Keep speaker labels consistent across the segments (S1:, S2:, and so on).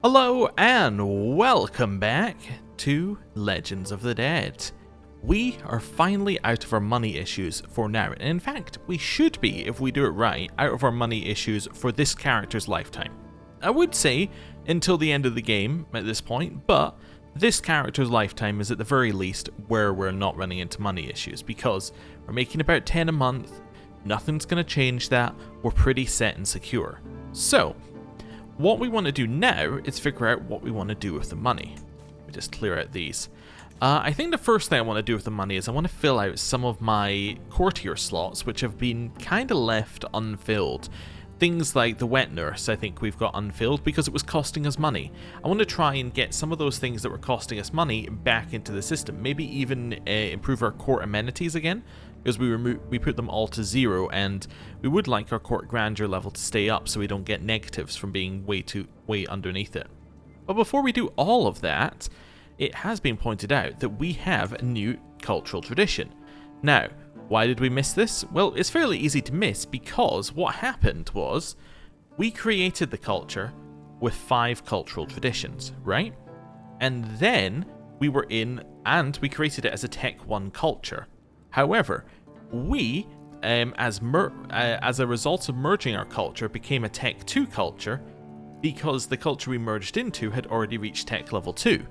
S1: Hello and welcome back to Legends of the Dead. We are finally out of our money issues for now, and in fact we should be, if we do it right, out of our money issues for this character's lifetime. I would say until the end of the game at this point, but this character's lifetime is at the very least where we're not running into money issues, because we're making about 10 a month, nothing's going to change that, we're pretty set and secure. So, what we want to do now is figure out what we want to do with the money. Let me just clear out these. I think the first thing I want to do with the money is I want to fill out some of my Courtier slots, which have been kind of left unfilled. Things like the wet nurse I think we've got unfilled because it was costing us money. I want to try and get some of those things that were costing us money back into the system. Maybe even improve our court amenities again, because we put them all to 0, and we would like our court grandeur level to stay up so we don't get negatives from being way underneath it. But before we do all of that, it has been pointed out that we have a new cultural tradition. Now, why did we miss this? Well, it's fairly easy to miss because what happened was we created the culture with 5 cultural traditions, right? And then we created it as a Tech 1 culture. However, we, as a result of merging our culture, became a Tech 2 culture because the culture we merged into had already reached Tech Level 2.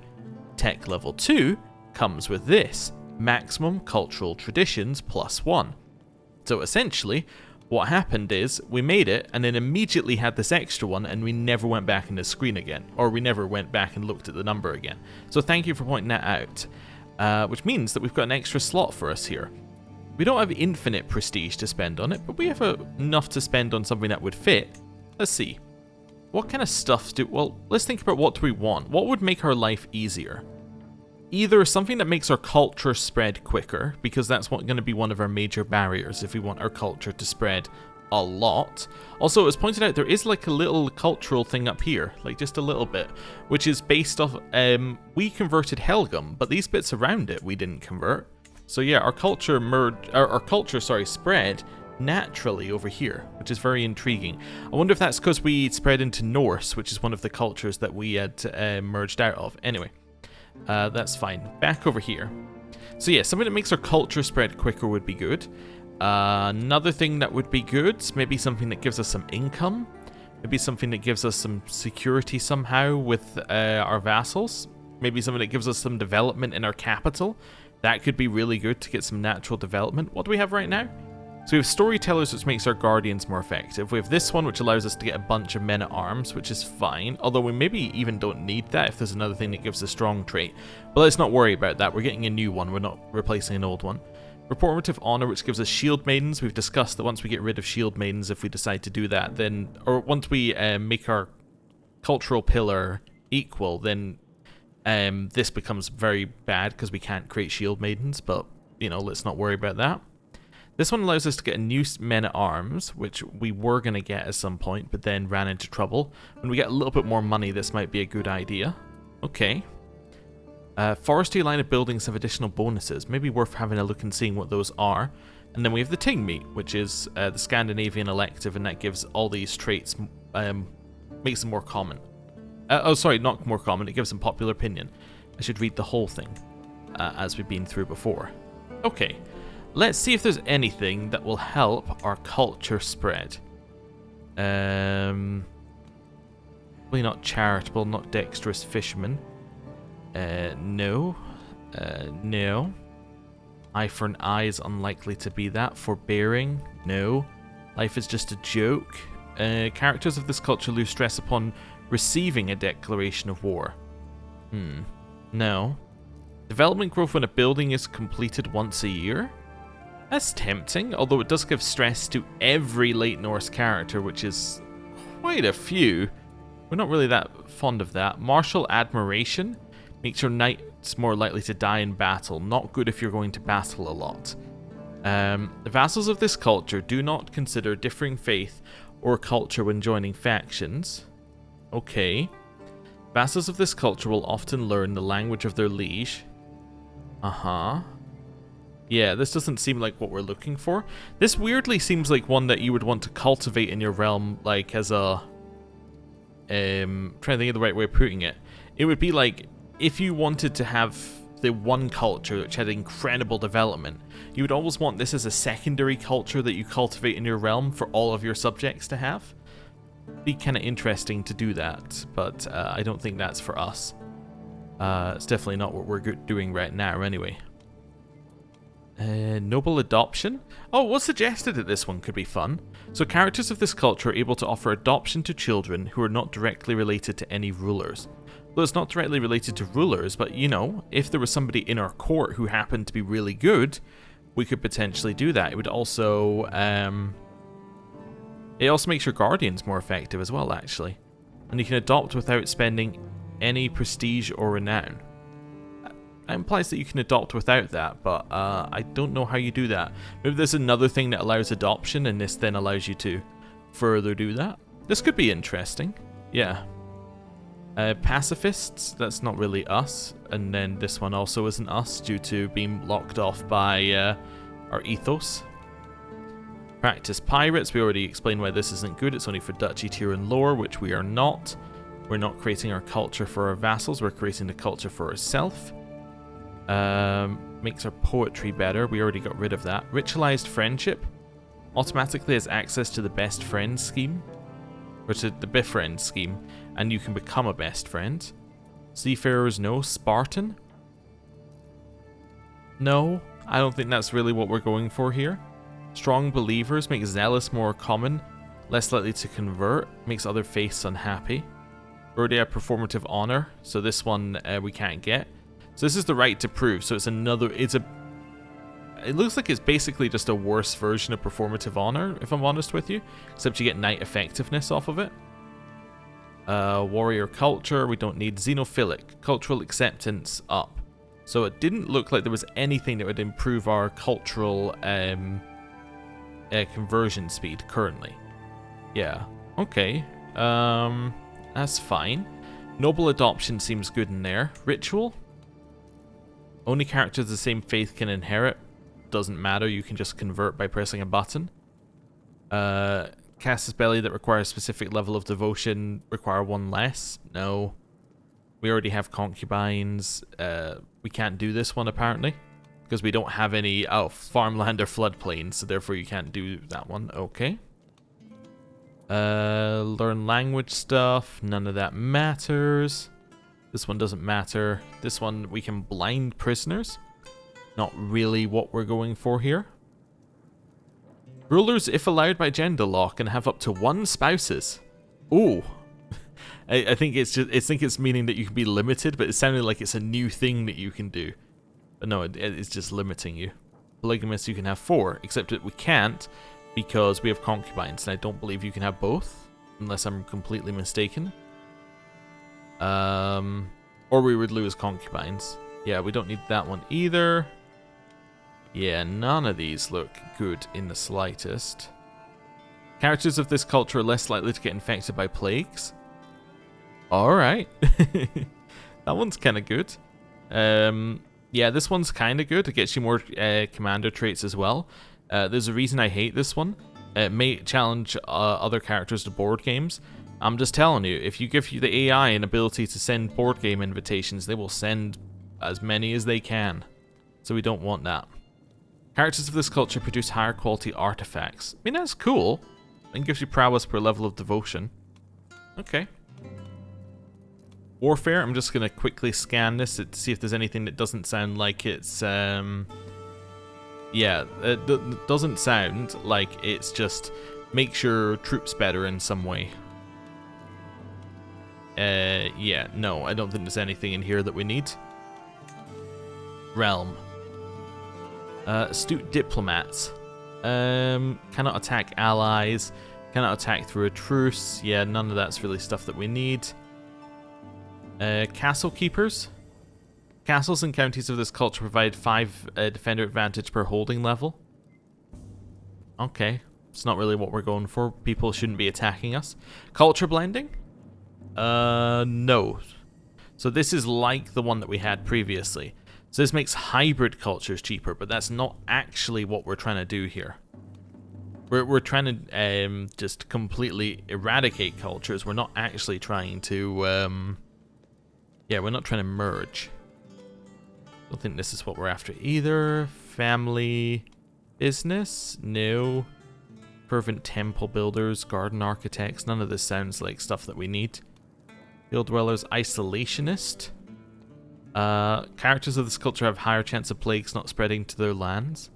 S1: Tech Level 2 comes with this, maximum cultural traditions +1. So essentially, what happened is we made it and then immediately had this extra one and we never went back in the screen again, or we never went back and looked at the number again. So thank you for pointing that out. Which means that we've got an extra slot for us here. We don't have infinite prestige to spend on it, but we have enough to spend on something that would fit. Let's see. What kind of stuff well, let's think about what do we want. What would make our life easier? Either something that makes our culture spread quicker, because that's going to be one of our major barriers if we want our culture to spread a lot. Also, as pointed out, there is like a little cultural thing up here, like just a little bit, which is based off, we converted Helgum, but these bits around it we didn't convert. So yeah, our culture spread naturally over here, which is very intriguing. I wonder if that's because we spread into Norse, which is one of the cultures that we had merged out of. Anyway, that's fine. Back over here. So yeah, something that makes our culture spread quicker would be good. Another thing that would be good, maybe something that gives us some income, maybe something that gives us some security somehow with our vassals, maybe something that gives us some development in our capital. That could be really good to get some natural development. What do we have right now? So we have storytellers, which makes our guardians more effective. We have this one, which allows us to get a bunch of men-at-arms, which is fine, although we maybe even don't need that if there's another thing that gives a strong trait. But let's not worry about that. We're getting a new one. We're not replacing an old one. Reformative Honor, which gives us Shield Maidens. We've discussed that once we get rid of Shield Maidens, if we decide to do that, then, or once we make our cultural pillar equal, then this becomes very bad because we can't create Shield Maidens, but, you know, let's not worry about that. This one allows us to get a new Men-at-Arms, which we were going to get at some point, but then ran into trouble. When we get a little bit more money, this might be a good idea. Okay. Forestry line of buildings have additional bonuses. Maybe worth having a look and seeing what those are. And then we have the Ting Meat, which is the Scandinavian elective, and that gives all these traits, makes them more common. Oh, sorry, not more common, it gives them popular opinion. I should read the whole thing, as we've been through before. Okay, let's see if there's anything that will help our culture spread. Probably not charitable, not dexterous fisherman. No. No. Eye for an eye is unlikely to be that. Forbearing? No. Life is just a joke. Characters of this culture lose stress upon receiving a declaration of war. No. Development growth when a building is completed once a year? That's tempting, although it does give stress to every late Norse character, which is quite a few. We're not really that fond of that. Martial admiration makes your knights more likely to die in battle. Not good if you're going to battle a lot. The vassals of this culture do not consider differing faith or culture when joining factions. Okay. Vassals of this culture will often learn the language of their liege. Yeah, this doesn't seem like what we're looking for. This weirdly seems like one that you would want to cultivate in your realm, like as a trying to think of the right way of putting it. It would be like, if you wanted to have the one culture which had incredible development, you would always want this as a secondary culture that you cultivate in your realm for all of your subjects to have. It'd be kind of interesting to do that, but I don't think that's for us. It's definitely not what we're doing right now anyway. Noble adoption? Oh, what's suggested that this one could be fun? So characters of this culture are able to offer adoption to children who are not directly related to any rulers. Though it's not directly related to rulers, but you know, if there was somebody in our court who happened to be really good, we could potentially do that. It would also, it also makes your guardians more effective as well, actually. And you can adopt without spending any prestige or renown. It implies that you can adopt without that, but I don't know how you do that. Maybe there's another thing that allows adoption, and this then allows you to further do that. This could be interesting. Yeah. Pacifists, that's not really us. And then this one also isn't us due to being locked off by our ethos. Practice pirates, we already explained why this isn't good. It's only for duchy tier and lower, which we are not. We're not creating our culture for our vassals, we're creating the culture for ourselves. Makes our poetry better, we already got rid of that. Ritualized friendship automatically has access to the best friend scheme, or to the befriend scheme, and you can become a best friend. Seafarers, no. Spartan? No, I don't think that's really what we're going for here. Strong believers make zealous more common, less likely to convert, makes other faiths unhappy. Already have performative honor, so this one we can't get. So this is the right to prove, so it's another, it looks like it's basically just a worse version of performative honor, if I'm honest with you, except you get knight effectiveness off of it. Warrior culture, we don't need. Xenophilic, cultural acceptance up. So it didn't look like there was anything that would improve our cultural conversion speed currently. Yeah, okay. That's fine. Noble adoption seems good in there. Ritual? Only characters of the same faith can inherit. Doesn't matter, you can just convert by pressing a button. Casus belli that requires a specific level of devotion require one less. No. We already have concubines. We can't do this one apparently, because we don't have any farmland or floodplains, so therefore you can't do that one. Okay. Learn language stuff. None of that matters. This one doesn't matter. This one we can blind prisoners. Not really what we're going for here. Rulers, if allowed by gender law, can have up to 1 spouses. Ooh. I think it's just, I think it's meaning that you can be limited, but it sounded like it's a new thing that you can do. But no, it's just limiting you. Polygamous, you can have 4, except that we can't because we have concubines, and I don't believe you can have both, unless I'm completely mistaken. Or we would lose concubines. Yeah, we don't need that one either. Yeah, none of these look good in the slightest. Characters of this culture are less likely to get infected by plagues. Alright. That one's kind of good. Yeah, this one's kind of good. It gets you more commander traits as well. There's a reason I hate this one. It may challenge other characters to board games. I'm just telling you, if you give the AI an ability to send board game invitations, they will send as many as they can. So we don't want that. Characters of this culture produce higher quality artifacts. I mean, that's cool. And gives you prowess per level of devotion. Okay. Warfare, I'm just going to quickly scan this to see if there's anything that doesn't sound like it's... yeah, it doesn't sound like it's just makes your troops better in some way. Yeah, no, I don't think there's anything in here that we need. Realm. Astute diplomats. Cannot attack allies. Cannot attack through a truce. Yeah, none of that's really stuff that we need. Castle keepers. Castles and counties of this culture provide 5 defender advantage per holding level. Okay, it's not really what we're going for. People shouldn't be attacking us. Culture blending? No. So this is like the one that we had previously. So this makes hybrid cultures cheaper, but that's not actually what we're trying to do here. We're trying to just completely eradicate cultures. We're not actually trying to yeah, we're not trying to merge. Don't think this is what we're after either. Family, business, no. Fervent temple builders, garden architects. None of this sounds like stuff that we need. Field dwellers, isolationist. Characters of this culture have higher chance of plagues not spreading to their lands.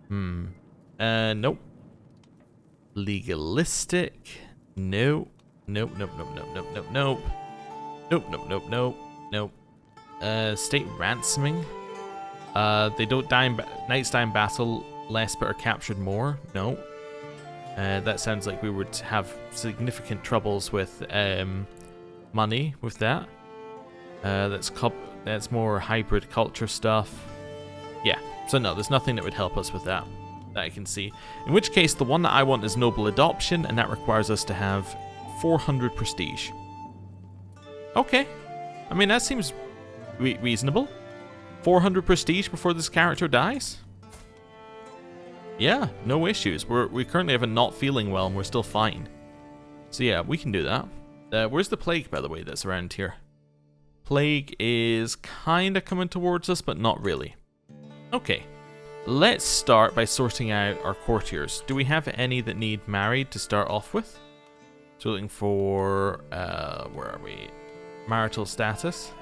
S1: Nope. Legalistic. Nope. Nope, nope, nope, nope, nope, nope, nope. Nope, nope, nope, nope, nope. State ransoming. They don't die in knights die in battle less but are captured more. No. That sounds like we would have significant troubles with money with that. That's more hybrid culture stuff. Yeah, so no, there's nothing that would help us with that I can see. In which case, the one that I want is noble adoption, and that requires us to have 400 prestige. Okay, I mean, that seems reasonable. 400 prestige before this character dies? Yeah, no issues. We currently have a not feeling well and we're still fine. So yeah, we can do that. Where's the plague, by the way, that's around here? Plague is kind of coming towards us, but not really. Okay, let's start by sorting out our courtiers. Do we have any that need married to start off with? So looking for, where are we? Marital status.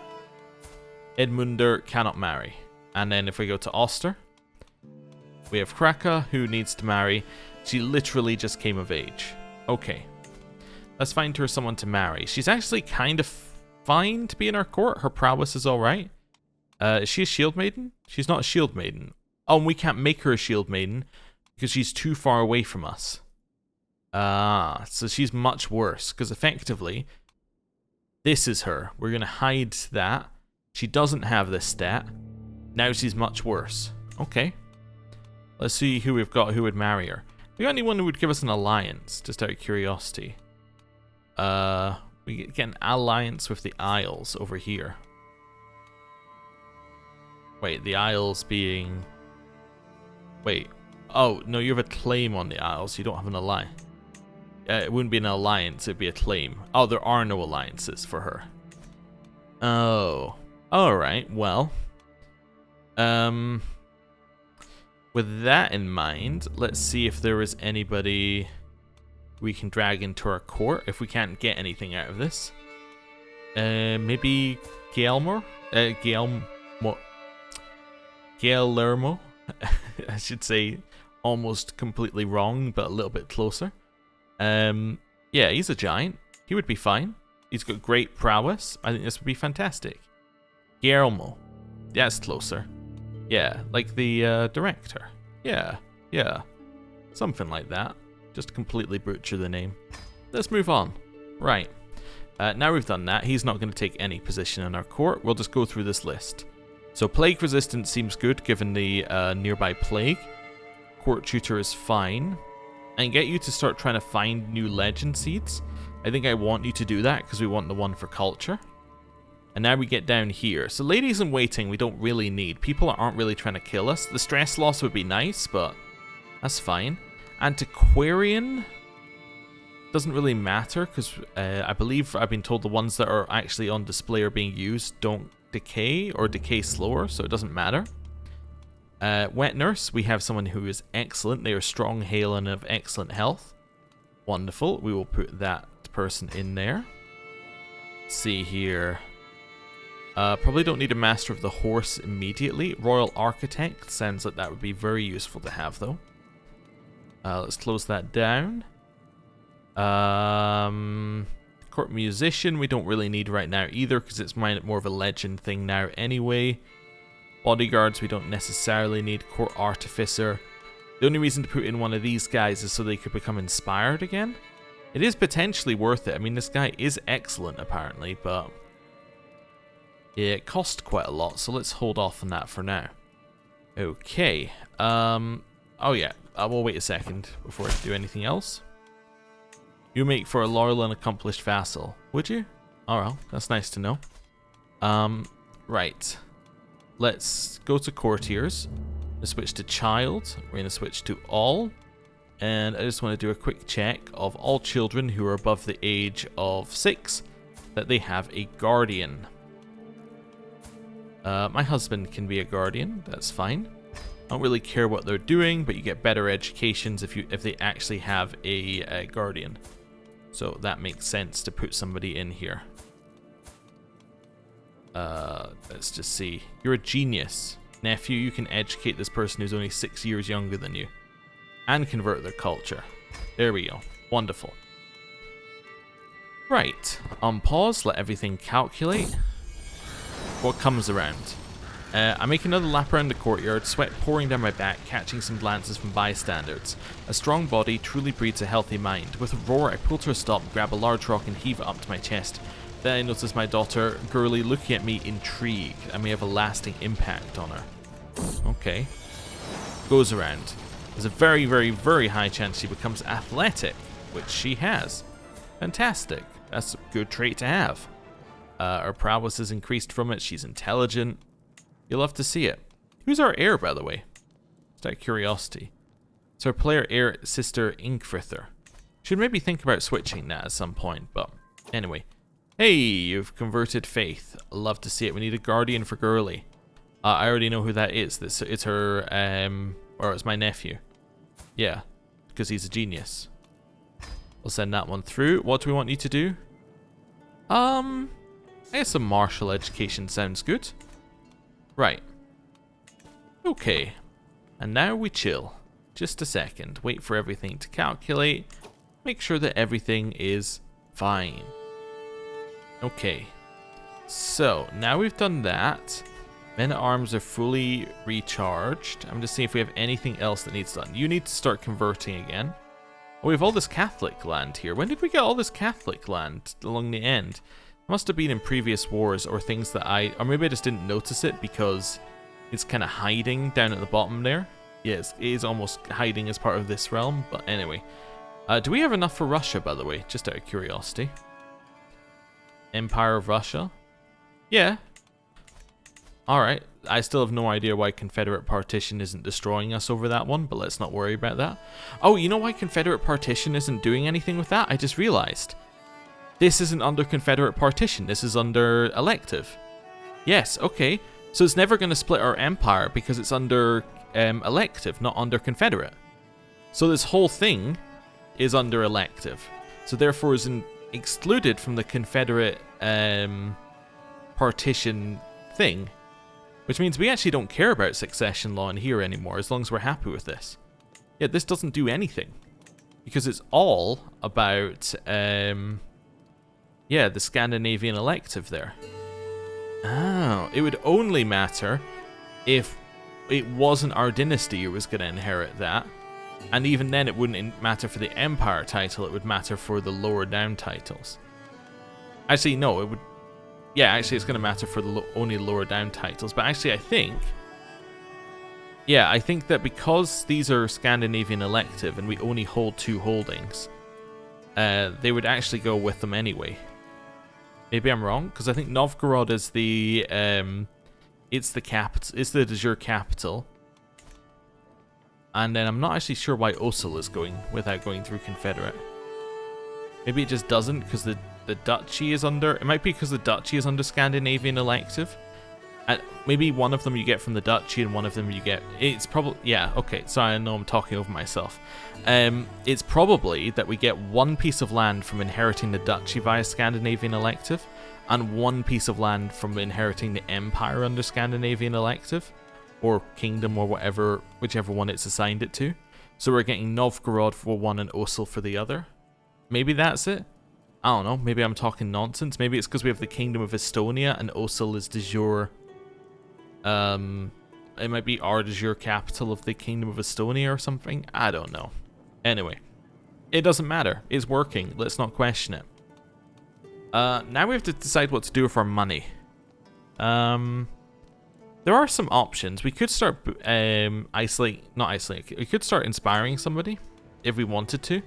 S1: Edmunder cannot marry. And then if we go to Oster, we have Kraka, who needs to marry. She literally just came of age. Okay. Let's find her someone to marry. She's actually kind of fine to be in our court. Her prowess is alright. Is she a shield maiden? She's not a shield maiden. Oh, and we can't make her a shield maiden because she's too far away from us. So she's much worse because effectively, this is her. We're going to hide that. She doesn't have this stat. Now she's much worse. Okay. Let's see who we've got who would marry her. We got anyone who would give us an alliance, just out of curiosity. We get an alliance with the Isles over here. Wait, the Isles being... Wait. Oh, no, you have a claim on the Isles. You don't have an alliance. It wouldn't be an alliance, it'd be a claim. Oh, there are no alliances for her. Oh. Alright, well. With that in mind, let's see if there is anybody we can drag into our court if we can't get anything out of this. Maybe Guillermo? Guillermo. I should say almost completely wrong, but a little bit closer. Yeah, he's a giant. He would be fine. He's got great prowess. I think this would be fantastic. Guillermo. That's closer. Yeah, like the director. Yeah, yeah. Something like that. Just completely butcher the name. Let's move on. Right. Now we've done that, he's not going to take any position in our court. We'll just go through this list. So plague resistance seems good given the nearby plague. Court tutor is fine. And get you to start trying to find new legend seeds. I think I want you to do that because we want the one for culture. And now we get down here. So ladies in waiting we don't really need. People aren't really trying to kill us. The stress loss would be nice, but that's fine. Antiquarian doesn't really matter because I believe I've been told the ones that are actually on display or being used don't decay or decay slower, so it doesn't matter. Wet nurse, we have someone who is excellent. They are strong, hale, and of excellent health. Wonderful. We will put that person in there. Let's see here. Probably don't need a master of the horse immediately. Royal architect sounds like that would be very useful to have though. Let's close that down. Court musician we don't really need right now either because it's more of a legend thing now anyway. Bodyguards we don't necessarily need. Court artificer. The only reason to put in one of these guys is so they could become inspired again. It is potentially worth it. I mean, this guy is excellent apparently, but yeah, it cost quite a lot, so let's hold off on that for now. Okay. Oh yeah, I will wait a second before I do anything else. You make for a loyal and accomplished vassal, would you? Oh well, that's nice to know. Right. Let's go to courtiers. Let's switch to child. We're going to switch to all. And I just want to do a quick check of all children who are above the age of 6 that they have a guardian. My husband can be a guardian, that's fine. I don't really care what they're doing, but you get better educations if they actually have a guardian. So that makes sense to put somebody in here. Let's just see. You're a genius. Nephew, you can educate this person who's only 6 years younger than you. And convert their culture. There we go. Wonderful. Right. Unpause, let everything calculate. What comes around? I make another lap around the courtyard, sweat pouring down my back, catching some glances from bystanders. A strong body truly breeds a healthy mind. With a roar, I pull to a stop, grab a large rock and heave it up to my chest. Then I notice my daughter, Girly, looking at me intrigued. I may have a lasting impact on her. Okay. Goes around. There's a very, very, very high chance she becomes athletic, which she has. Fantastic. That's a good trait to have. Her prowess is increased from it. She's intelligent. You'll love to see it. Who's our heir, by the way? Just out of curiosity. It's our player heir, sister Inkfrither. Should maybe think about switching that at some point, but anyway. Hey, you've converted Faith. Love to see it. We need a guardian for Girly. I already know who that is. It's her, or it's my nephew. Yeah, because he's a genius. We'll send that one through. What do we want you to do? I guess some martial education sounds good. Right. Okay. And now we chill. Just a second. Wait for everything to calculate. Make sure that everything is fine. Okay. So, now we've done that. Men-at-arms are fully recharged. I'm just seeing if we have anything else that needs done. You need to start converting again. Oh, we have all this Catholic land here. When did we get all this Catholic land along the end? It must have been in previous wars or things that or maybe I just didn't notice it because it's kind of hiding down at the bottom there. Yes, it is almost hiding as part of this realm, but anyway. Do we have enough for Russia, by the way? Just out of curiosity. Empire of Russia? Yeah. Alright, I still have no idea why Confederate Partition isn't destroying us over that one, but let's not worry about that. Oh, you know why Confederate Partition isn't doing anything with that? I just realized. This isn't under Confederate Partition, this is under elective. Yes, okay. So it's never going to split our empire because it's under elective, not under Confederate. So this whole thing is under elective. So therefore is excluded from the Confederate partition thing. Which means we actually don't care about succession law in here anymore as long as we're happy with this. Yeah, this doesn't do anything. Because it's all about, yeah, the Scandinavian elective there. Oh, it would only matter if it wasn't our dynasty who was going to inherit that. And even then it wouldn't matter for the Empire title, it would matter for the lower down titles. Actually, no, it would... Yeah, actually it's going to matter for the only lower down titles. But actually I think... Yeah, I think that because these are Scandinavian elective and we only hold 2 holdings, they would actually go with them anyway. Maybe I'm wrong, because I think Novgorod is the... it's the capital, it's the de jure capital. And then I'm not actually sure why Osel is going without going through Confederate. Maybe it just doesn't because the duchy is under... It might be because the duchy is under Scandinavian elective. And maybe one of them you get from the duchy and one of them you get... It's probably... Yeah, okay. Sorry, I know I'm talking over myself. It's probably that we get 1 piece of land from inheriting the duchy via Scandinavian elective and 1 piece of land from inheriting the empire under Scandinavian elective. Or kingdom or whatever, whichever one it's assigned it to. So we're getting Novgorod for one and Osel for the other. Maybe that's it. I don't know, maybe I'm talking nonsense. Maybe it's because we have the Kingdom of Estonia and Osel is de jure. It might be our de jure capital of the Kingdom of Estonia or something. I don't know. Anyway, it doesn't matter. It's working. Let's not question it. Now we have to decide what to do with our money. There are some options. We could start we could start inspiring somebody if we wanted to.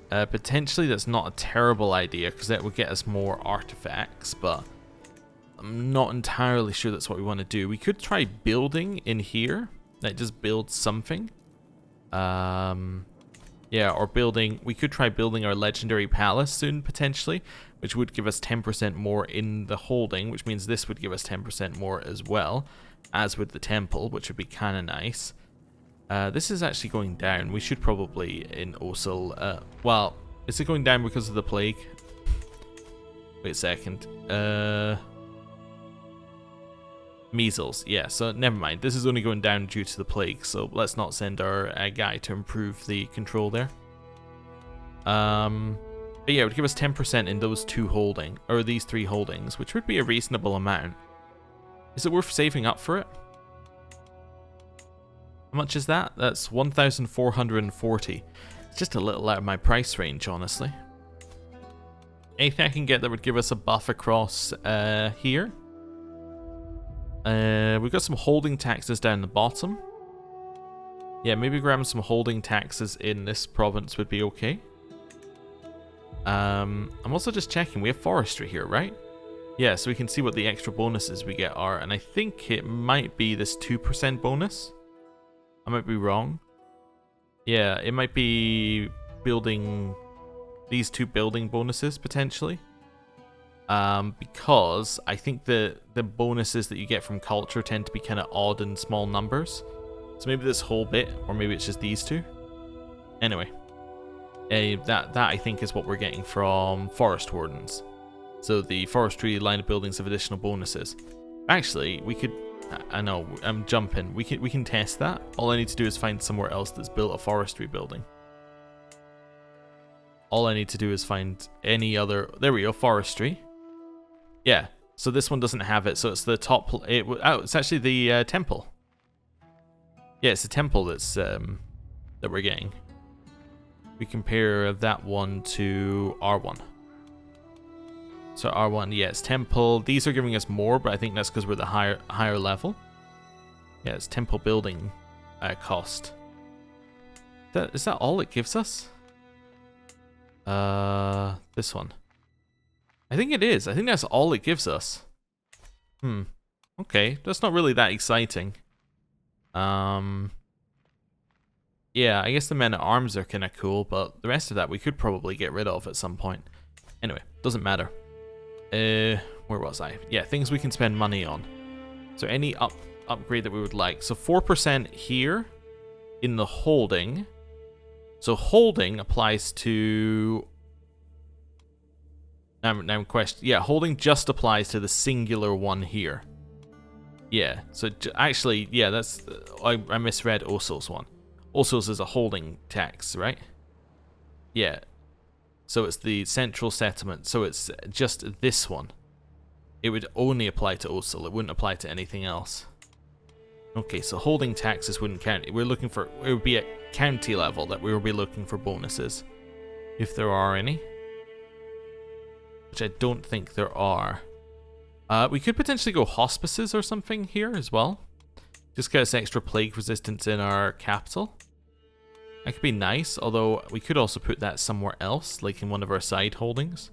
S1: Potentially that's not a terrible idea because that would get us more artifacts, but I'm not entirely sure that's what we want to do. We could try building in here. That just builds something. Yeah, or building, we could try building our legendary palace soon, potentially, which would give us 10% more in the holding, which means this would give us 10% more as well, as with the temple, which would be kind of nice. This is actually going down. We should probably, in Osil, well, is it going down because of the plague? Wait a second. Measles, yeah, so never mind. This is only going down due to the plague, so let's not send our guy to improve the control there. But yeah, it would give us 10% in those two holding, or these three holdings, which would be a reasonable amount. Is it worth saving up for it? How much is that? That's 1,440. It's just a little out of my price range, honestly. Anything I can get that would give us a buff across here? We've got some holding taxes down the bottom. Yeah, maybe grabbing some holding taxes in this province would be okay. I'm also just checking. We have forestry here, right? Yeah, so we can see what the extra bonuses we get are. And I think it might be this 2% bonus. I might be wrong. Yeah, it might be building these two building bonuses, potentially. Because I think the bonuses that you get from culture tend to be kind of odd in small numbers. So maybe this whole bit, or maybe it's just these two. Anyway, that I think is what we're getting from Forest Wardens. So the forestry line of buildings have additional bonuses. Actually, we could, I know, I'm jumping. We can test that. All I need to do is find somewhere else that's built a forestry building. All I need to do is find any other, there we go, forestry. Yeah, so this one doesn't have it, so it's the top, it's actually the temple. Yeah, it's the temple that's, that we're getting. We compare that one to R1. So R1, yeah, it's temple. These are giving us more, but I think that's because we're the higher level. Yeah, it's temple building cost. Is that all it gives us? This one. I think it is. I think that's all it gives us. Okay, that's not really that exciting. Yeah, I guess the men at arms are kind of cool, but the rest of that we could probably get rid of at some point. Anyway, doesn't matter. Where was I? Yeah, things we can spend money on. So any upgrade that we would like. So 4% here in the holding. So holding applies to... Now question. Yeah, holding just applies to the singular one here. Yeah, so actually, yeah, that's... I misread Osil's one. Osil's is a holding tax, right? Yeah. So it's the central settlement. So it's just this one. It would only apply to Osil. It wouldn't apply to anything else. Okay, so holding taxes wouldn't count. We're looking for... It would be at county level that we will be looking for bonuses. If there are any. Which I don't think there are. We could potentially go hospices or something here as well. Just get us extra plague resistance in our capital. That could be nice, although we could also put that somewhere else, like in one of our side holdings.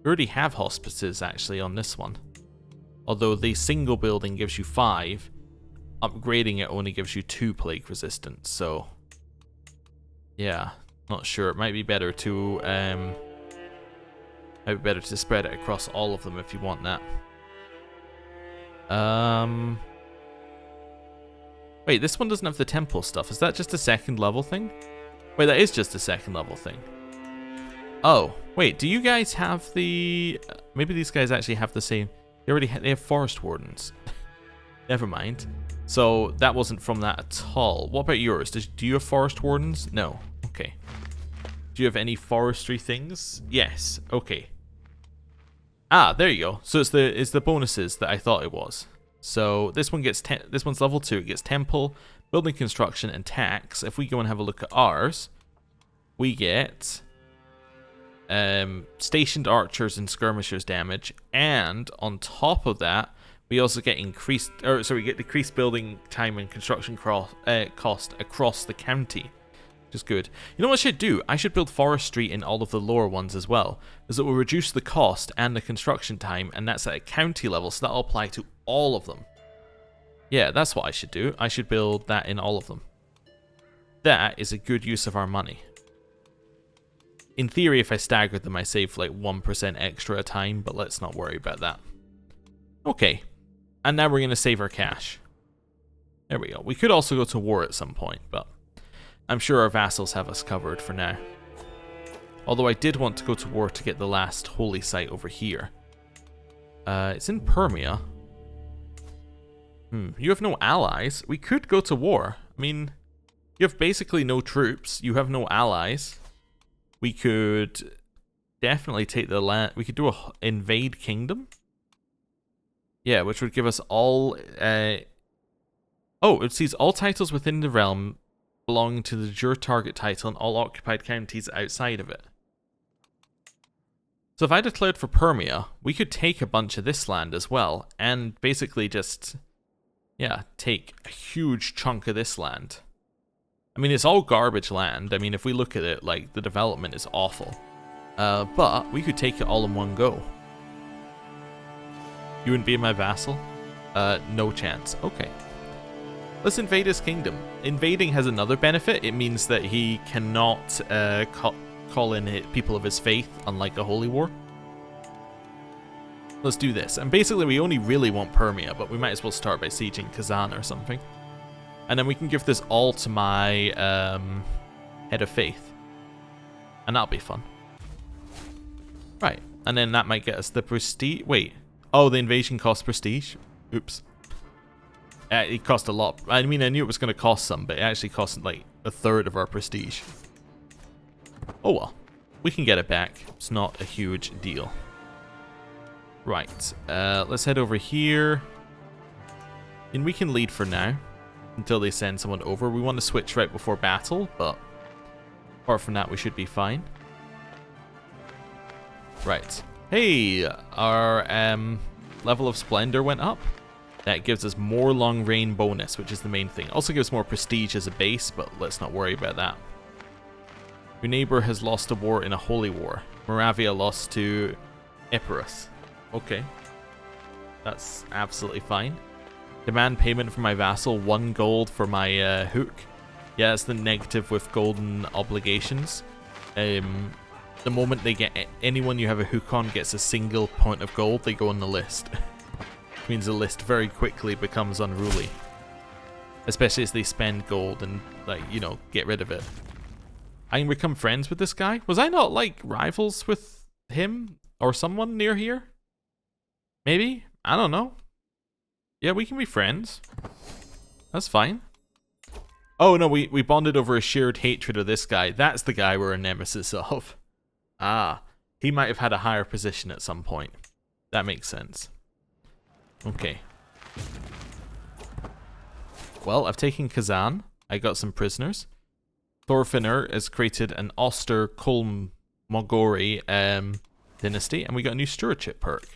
S1: We already have hospices actually on this one. Although the single building gives you 5, upgrading it only gives you 2 plague resistance, so... Yeah, not sure. It might be better to spread it across all of them if you want that. Wait, this one doesn't have the temple stuff. Is that just a second level thing? Wait, that is just a second level thing. Oh, wait, do you guys have the... Maybe these guys actually have the same... They have forest wardens. Never mind. So that wasn't from that at all. What about yours? Do you have forest wardens? No. Okay. Do you have any forestry things? Yes. Okay. Ah, there you go. So it's the bonuses that I thought it was. So this one gets this one's level 2. It gets temple, building construction, and tax. If we go and have a look at ours, we get stationed archers and skirmishers damage, and on top of that, we also get we get decreased building time and construction cost across the county. Which is good. You know what I should do? I should build forestry in all of the lower ones as well, as it will reduce the cost and the construction time, and that's at a county level, so that'll apply to all of them. Yeah, that's what I should do. I should build that in all of them. That is a good use of our money. In theory, if I staggered them, I save like 1% extra a time, but let's not worry about that. Okay, and now we're going to save our cash. There we go. We could also go to war at some point, but I'm sure our vassals have us covered for now. Although I did want to go to war to get the last holy site over here. It's in Permia. You have no allies. We could go to war. I mean, you have basically no troops. You have no allies. We could definitely take the land. We could do a invade kingdom. Yeah, which would give us all... it sees all titles within the realm belonging to the jure target title and all occupied counties outside of it. So if I declared for Permia, we could take a bunch of this land as well, and basically just, yeah, take a huge chunk of this land. I mean, it's all garbage land. I mean, if we look at it, like, the development is awful. But we could take it all in one go. You wouldn't be my vassal? No chance. Okay. Let's invade his kingdom. Invading has another benefit. It means that he cannot call in people of his faith, unlike a holy war. Let's do this. And basically, we only really want Permia, but we might as well start by sieging Kazan or something. And then we can give this all to my head of faith. And that'll be fun. Right. And then that might get us the prestige. Wait. Oh, the invasion costs prestige? Oops. It cost a lot. I mean, I knew it was going to cost some, but it actually cost like a third of our prestige. Oh well. We can get it back. It's not a huge deal. Right. Let's head over here. And we can lead for now. Until they send someone over. We want to switch right before battle, but apart from that, we should be fine. Right. Hey, our level of splendor went up. That gives us more long reign bonus, which is the main thing. Also gives more prestige as a base, but let's not worry about that. Your neighbor has lost a war in a holy war. Moravia lost to Epirus. Okay. That's absolutely fine. Demand payment for my vassal, 1 gold for my hook. Yeah, that's the negative with golden obligations. The moment they get anyone you have a hook on gets a single point of gold, they go on the list. Which means the list very quickly becomes unruly. Especially as they spend gold and, like, you know, get rid of it. I can become friends with this guy? Was I not, like, rivals with him? Or someone near here? Maybe? I don't know. Yeah, we can be friends. That's fine. Oh, no, we bonded over a shared hatred of this guy. That's the guy we're a nemesis of. Ah, he might have had a higher position at some point. That makes sense. Okay. Well, I've taken Kazan. I got some prisoners. Thorfinnr has created an Oster-Kolmogori dynasty, and we got a new stewardship perk.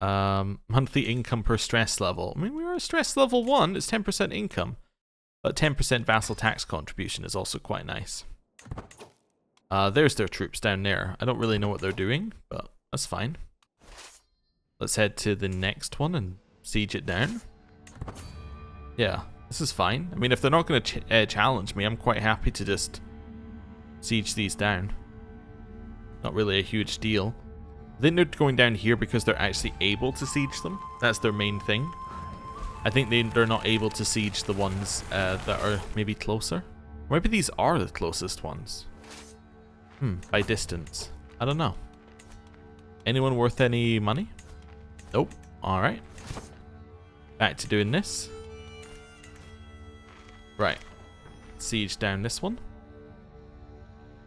S1: Monthly income per stress level. I mean, we were at stress level 1. It's 10% income. But 10% vassal tax contribution is also quite nice. There's their troops down there. I don't really know what they're doing, but that's fine. Let's head to the next one and siege it down. Yeah, this is fine. I mean, if they're not going to challenge me, I'm quite happy to just siege these down. Not really a huge deal. I think they're going down here because they're actually able to siege them. That's their main thing. I think they're not able to siege the ones that are maybe closer. Maybe these are the closest ones. By distance. I don't know. Anyone worth any money? Nope. Alright. Back to doing this. Right. Siege down this one.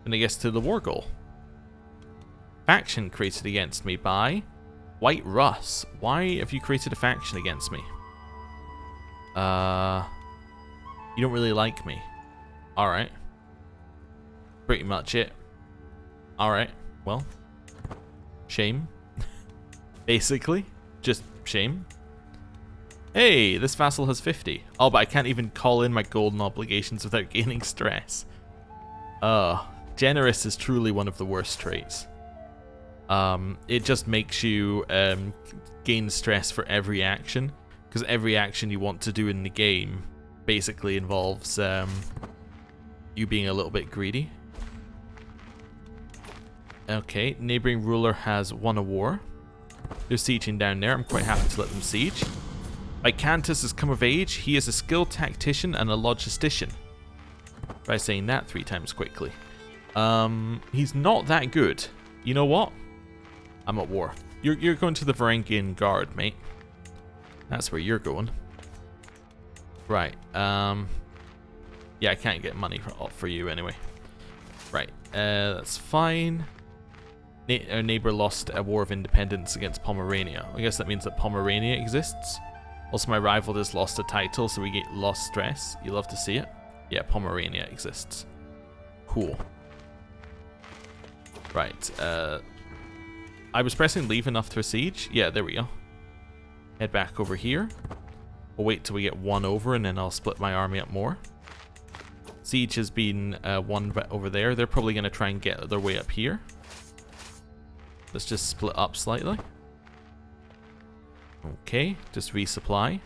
S1: And I guess to the war goal. Faction created against me by White Russ. Why have you created a faction against me? You don't really like me. Alright. Pretty much it. Alright. Well. Shame. Basically. Just shame. Hey, this vassal has 50. Oh, but I can't even call in my golden obligations without gaining stress. Generous is truly one of the worst traits. It just makes you gain stress for every action, because every action you want to do in the game basically involves you being a little bit greedy. Okay, neighboring ruler has won a war. They're sieging down there. I'm quite happy to let them siege. Lycanthus has come of age. He is a skilled tactician and a logistician. By saying that 3 times quickly. He's not that good. You know what? I'm at war. You're going to the Varangian Guard, mate. That's where you're going. Right. Yeah, I can't get money for you anyway. Right. That's fine. Our neighbor lost a war of independence against Pomerania. I guess that means that Pomerania exists. Also, my rival just lost a title, so we get lost stress. You love to see it. Yeah, Pomerania exists. Cool. Right. I was pressing leave enough to siege. Yeah, there we go. Head back over here. We'll wait till we get 1 over, and then I'll split my army up more. Siege has been won over there. They're probably going to try and get their way up here. Let's just split up slightly. Okay, just resupply.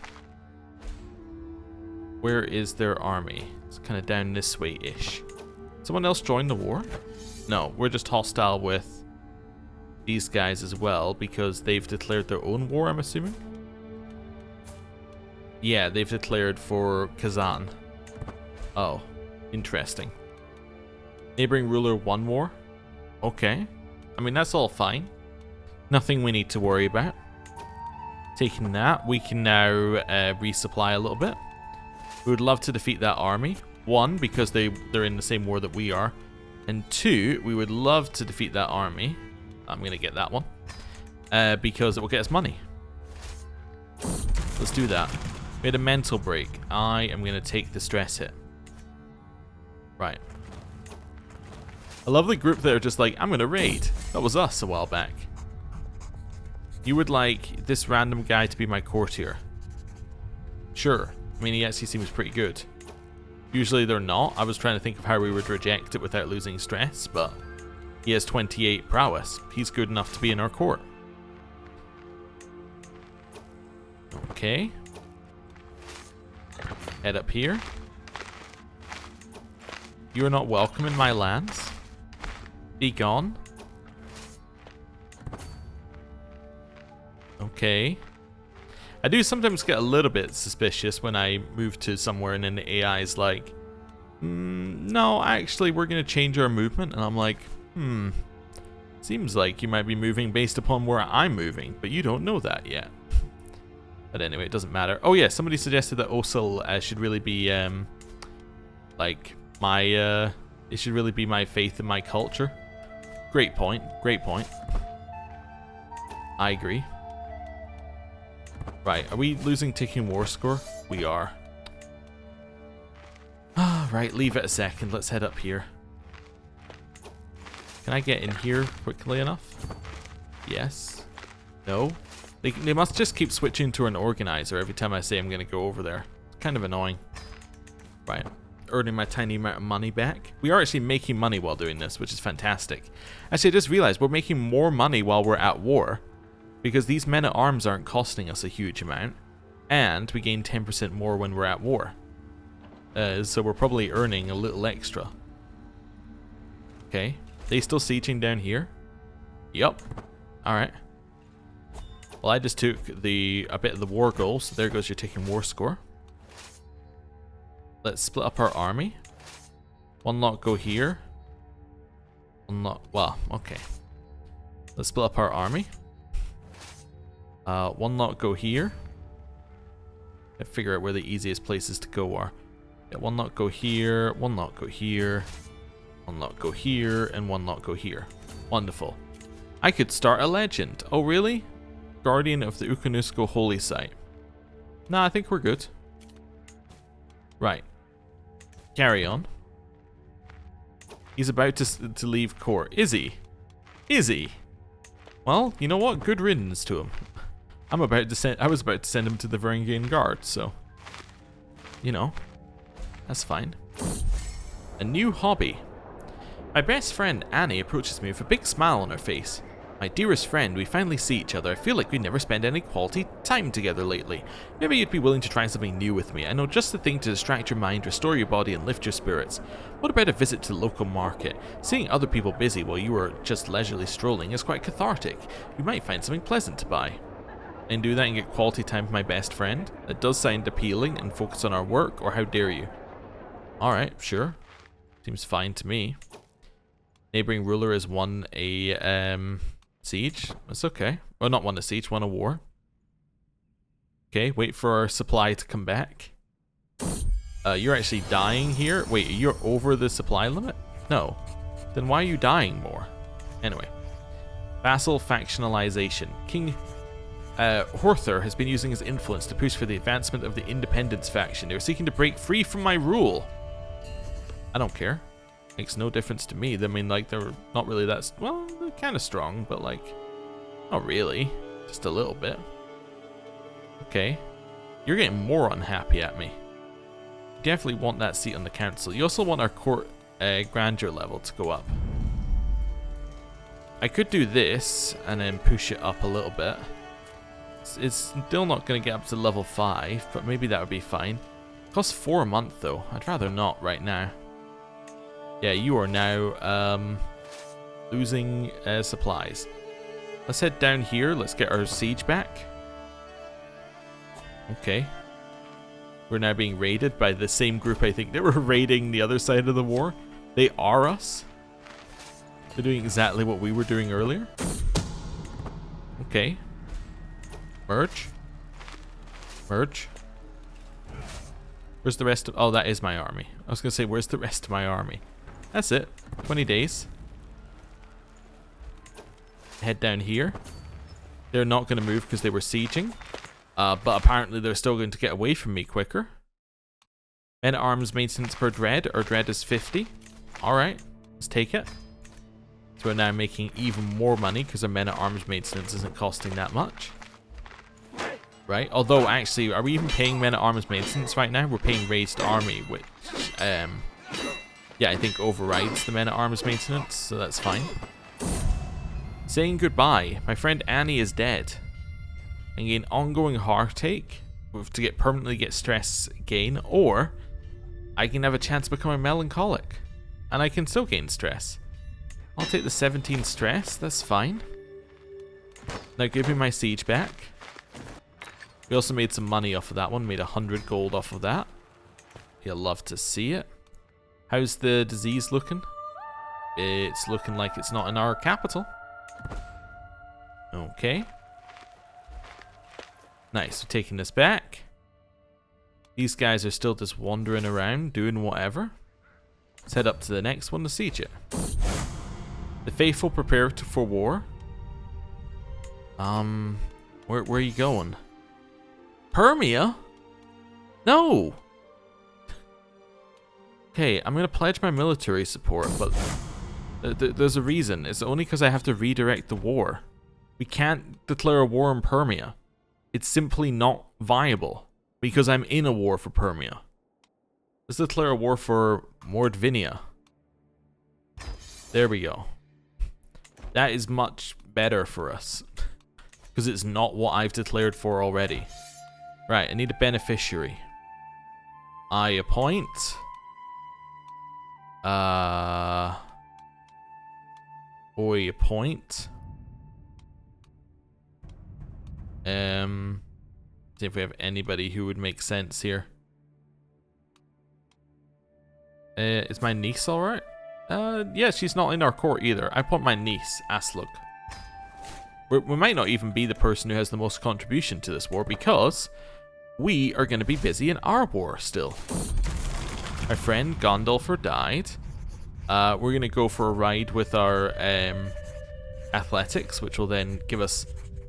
S1: Where is their army? It's kind of down this way-ish. Someone else joined the war? No, we're just hostile with these guys as well because they've declared their own war, I'm assuming. Yeah, they've declared for Kazan. Oh, interesting. Neighboring ruler won war? Okay. I mean, that's all fine. Nothing we need to worry about. Taking that, we can now resupply a little bit. We would love to defeat that army. 1, because they're in the same war that we are. And 2, we would love to defeat that army. I'm going to get that one. Because it will get us money. Let's do that. We had a mental break. I am going to take the stress hit. Right. A lovely group that are just like, I'm going to raid. That was us a while back. You would like this random guy to be my courtier. Sure. I mean, he actually seems pretty good. Usually they're not. I was trying to think of how we would reject it without losing stress, but he has 28 prowess. He's good enough to be in our court. Okay. Head up here. You are not welcome in my lands. Be gone. Okay. I do sometimes get a little bit suspicious when I move to somewhere and then the AI is like, no, actually we're going to change our movement. And I'm like, seems like you might be moving based upon where I'm moving, but you don't know that yet. But anyway, it doesn't matter. Oh yeah, somebody suggested that Osil should really be, like, my, it should really be my faith in my culture. Great point, great point. I agree. Right, are we losing ticking war score? We are. Right, leave it a second. Let's head up here. Can I get in here quickly enough? Yes. No. They must just keep switching to an organizer every time I say I'm going to go over there. It's kind of annoying. Right. Earning my tiny amount of money back. We are actually making money while doing this, which is fantastic. Actually, I just realized we're making more money while we're at war. Because these men-at-arms aren't costing us a huge amount. And we gain 10% more when we're at war. So we're probably earning a little extra. Okay. They still sieging down here? Yup. Alright. Well, I just took a bit of the war goal, so there goes your ticking war score. Let's split up our army. One lot go here. One lot, well, okay. Let's split up our army. One lot go here. I figure out where the easiest places to go are. Yeah, one lot go here, one lot go here, one lot go here, and one lot go here. Wonderful. I could start a legend. Oh, really? Guardian of the Ukunusko Holy Site. Nah, I think we're good. Right. Carry on. He's about to leave court. Is he? Is he? Well, you know what? Good riddance to him. I was about to send him to the Varangian Guard, so you know, that's fine. A new hobby. My best friend Annie approaches me with a big smile on her face. My dearest friend, we finally see each other. I feel like we never spend any quality time together lately. Maybe you'd be willing to try something new with me. I know just the thing to distract your mind, restore your body, and lift your spirits. What about a visit to the local market? Seeing other people busy while you are just leisurely strolling is quite cathartic. You might find something pleasant to buy. And do that and get quality time with my best friend? That does sound appealing, and focus on our work, or how dare you? Alright, sure. Seems fine to me. Neighboring ruler has won a siege. That's okay. Well, not won a siege, won a war. Okay, wait for our supply to come back. You're actually dying here? Wait, you're over the supply limit? No. Then why are you dying more? Anyway. Vassal factionalization. King Courtier has been using his influence to push for the advancement of the independence faction. They're seeking to break free from my rule. I don't care. Makes no difference to me. I mean, like, they're not really that... Well, they're kind of strong, but, like, not really. Just a little bit. Okay. You're getting more unhappy at me. You definitely want that seat on the council. You also want our court grandeur level to go up. I could do this and then push it up a little bit. It's still not going to get up to level 5, but maybe that would be fine. Costs 4 a month, though. I'd rather not right now. Yeah, you are now losing supplies. Let's head down here. Let's get our siege back. Okay. We're now being raided by the same group, I think, that were raiding the other side of the war. They are us. They're doing exactly what we were doing earlier. Okay. Merge. Merge. Where's the rest of... Oh, that is my army. I was going to say, where's the rest of my army? That's it. 20 days. Head down here. They're not going to move because they were sieging. But apparently they're still going to get away from me quicker. Men-at-arms maintenance per dread. Our dread is 50. Alright. Let's take it. So we're now making even more money because our men-at-arms maintenance isn't costing that much. Right? Although, actually, are we even paying men-at-arms maintenance right now? We're paying raised army, which... yeah, I think overrides the men-at-arms maintenance, so that's fine. Saying goodbye. My friend Annie is dead. And gain ongoing heartache to get permanently get stress gain, or I can have a chance of becoming melancholic. And I can still gain stress. I'll take the 17 stress, that's fine. Now give me my siege back. We also made some money off of that one, made 100 gold off of that. You'll love to see it. How's the disease looking? It's looking like it's not in our capital. Okay. Nice, we're taking this back. These guys are still just wandering around, doing whatever. Let's head up to the next one to siege it. The faithful prepare for war. Where are you going? Permia? No! Okay, I'm going to pledge my military support, but there's a reason. It's only because I have to redirect the war. We can't declare a war on Permia. It's simply not viable, because I'm in a war for Permia. Let's declare a war for Mordvinia. There we go. That is much better for us, because it's not what I've declared for already. Right, I need a beneficiary. I appoint... Boy, appoint. See if we have anybody who would make sense here. Is my niece alright? Yeah, she's not in our court either. I appoint my niece, Aslug. We might not even be the person who has the most contribution to this war, because we are going to be busy in our war still. My friend Gondolfer died. We're going to go for a ride with our athletics, which will then give us